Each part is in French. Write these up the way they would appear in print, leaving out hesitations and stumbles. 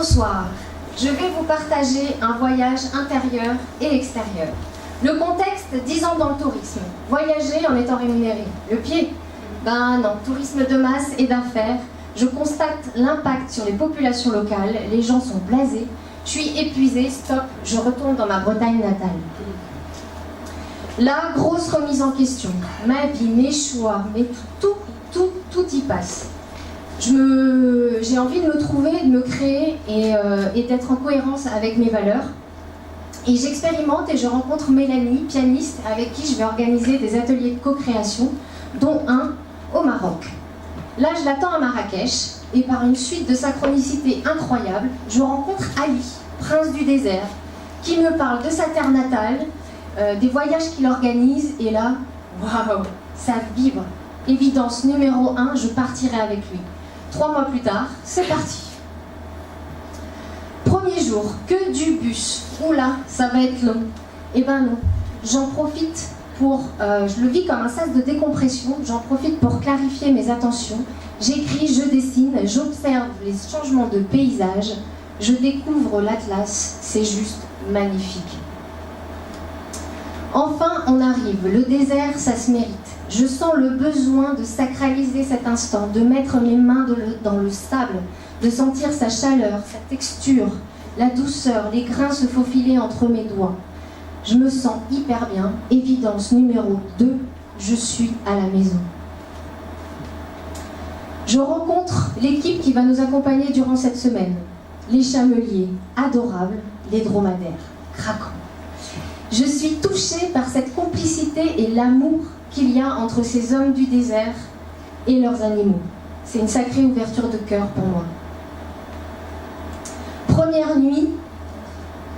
Bonsoir, je vais vous partager un voyage intérieur et extérieur. Le contexte, 10 ans dans le tourisme. Voyager en étant rémunéré. Le pied? Ben non, tourisme de masse et d'affaires. Je constate l'impact sur les populations locales. Les gens sont blasés. Je suis épuisée, stop, je retourne dans ma Bretagne natale. La grosse remise en question. Ma vie, mes choix, mais tout y passe. J'ai envie de me trouver, de me créer et d'être en cohérence avec mes valeurs. Et j'expérimente et je rencontre Mélanie, pianiste, avec qui je vais organiser des ateliers de co-création, dont un au Maroc. Là, je l'attends à Marrakech, et par une suite de synchronicité incroyable, je rencontre Ali, prince du désert, qui me parle de sa terre natale, des voyages qu'il organise, et là, waouh, ça vibre. Évidence numéro 1, je partirai avec lui. 3 mois plus tard, c'est parti. Premier jour, que du bus. Oula, ça va être long. Eh ben non, j'en profite pour... je le vis comme un sas de décompression. J'en profite pour clarifier mes attentions. J'écris, je dessine, j'observe les changements de paysage. Je découvre l'Atlas. C'est juste magnifique. Enfin, on arrive. Le désert, ça se mérite. Je sens le besoin de sacraliser cet instant, de mettre mes mains dans le sable, de sentir sa chaleur, sa texture, la douceur, les grains se faufiler entre mes doigts. Je me sens hyper bien. Évidence numéro 2, je suis à la maison. Je rencontre l'équipe qui va nous accompagner durant cette semaine. Les chameliers, adorables, les dromadaires, craquants. Je suis touchée par cette complicité et l'amour qu'il y a entre ces hommes du désert et leurs animaux. C'est une sacrée ouverture de cœur pour moi. Première nuit,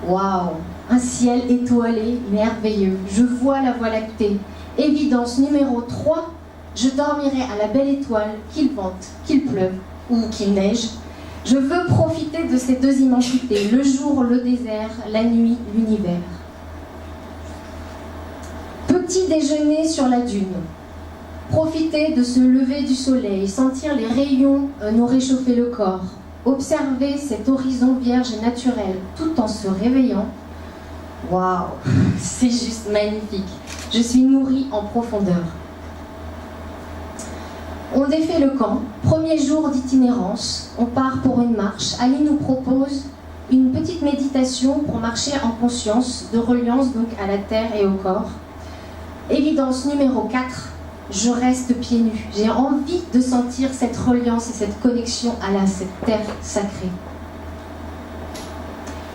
waouh, un ciel étoilé, merveilleux. Je vois la Voie lactée. Évidence numéro 3, je dormirai à la belle étoile, qu'il vente, qu'il pleuve ou qu'il neige. Je veux profiter de ces deux immensités, le jour, le désert, la nuit, l'univers. Petit déjeuner sur la dune. Profiter de ce lever du soleil, sentir les rayons nous réchauffer le corps. Observer cet horizon vierge et naturel tout en se réveillant. Waouh, c'est juste magnifique. Je suis nourrie en profondeur. On défait le camp. Premier jour d'itinérance. On part pour une marche. Ali nous propose une petite méditation pour marcher en conscience, de reliance donc à la terre et au corps. Évidence numéro 4, je reste pieds nus. J'ai envie de sentir cette reliance et cette connexion à cette terre sacrée.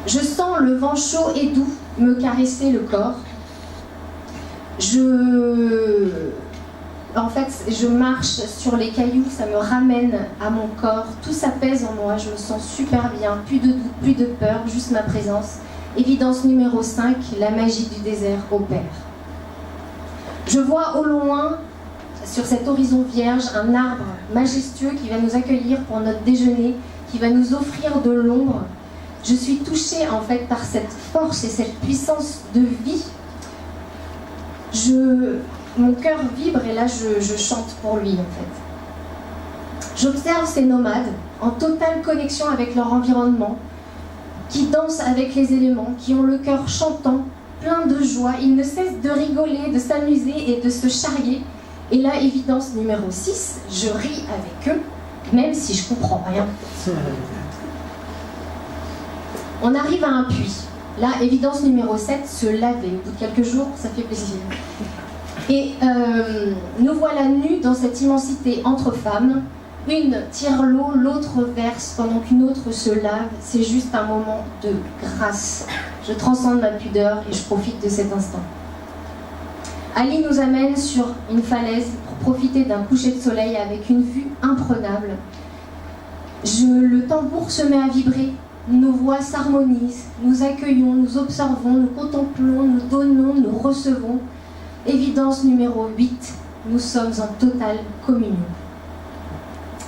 Je sens le vent chaud et doux me caresser le corps. En fait, je marche sur les cailloux, ça me ramène à mon corps. Tout s'apaise en moi, je me sens super bien. Plus de doute, plus de peur, juste ma présence. Évidence numéro 5, la magie du désert opère. Je vois au loin, sur cet horizon vierge, un arbre majestueux qui va nous accueillir pour notre déjeuner, qui va nous offrir de l'ombre. Je suis touchée en fait par cette force et cette puissance de vie. Mon cœur vibre et là je chante pour lui en fait. J'observe ces nomades en totale connexion avec leur environnement, qui dansent avec les éléments, qui ont le cœur chantant, plein de joie, ils ne cessent de rigoler, de s'amuser et de se charrier. Et là, évidence numéro 6, je ris avec eux, même si je comprends rien. On arrive à un puits. Là, évidence numéro 7, se laver. Au bout de quelques jours, ça fait plaisir. Et nous voilà nus dans cette immensité entre femmes. Une tire l'eau, l'autre verse, pendant qu'une autre se lave. C'est juste un moment de grâce. Je transcende ma pudeur et je profite de cet instant. Ali nous amène sur une falaise pour profiter d'un coucher de soleil avec une vue imprenable. Le tambour se met à vibrer, nos voix s'harmonisent, nous accueillons, nous observons, nous contemplons, nous donnons, nous recevons. Évidence numéro 8, nous sommes en totale communion.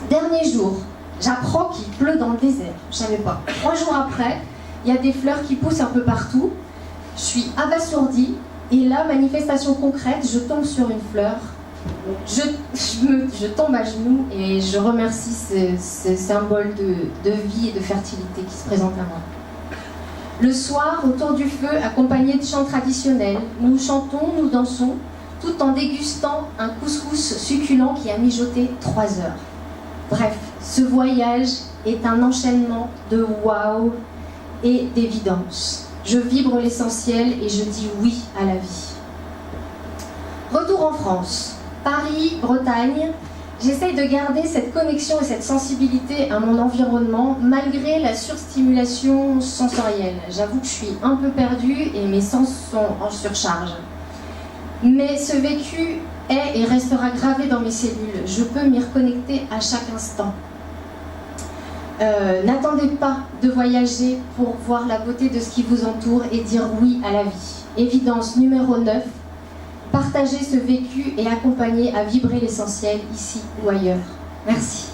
Dernier jour, j'apprends qu'il pleut dans le désert. Je ne savais pas. 3 jours après, il y a des fleurs qui poussent un peu partout. Je suis abasourdie. Et là, manifestation concrète, je tombe sur une fleur Je tombe à genoux et je remercie ce symbole de vie et de fertilité qui se présente à moi. Le soir, autour du feu, accompagné de chants traditionnels, nous chantons, nous dansons, tout en dégustant un couscous succulent qui a mijoté 3 heures. Bref, ce voyage est un enchaînement de waouh et d'évidence. Je vibre l'essentiel et je dis oui à la vie. Retour en France, Paris, Bretagne. J'essaye de garder cette connexion et cette sensibilité à mon environnement malgré la surstimulation sensorielle. J'avoue que je suis un peu perdue et mes sens sont en surcharge. Mais ce vécu est et restera gravé dans mes cellules. Je peux m'y reconnecter à chaque instant. N'attendez pas de voyager pour voir la beauté de ce qui vous entoure et dire oui à la vie. Évidence numéro 9. Partagez ce vécu et accompagnez à vibrer l'essentiel ici ou ailleurs. Merci.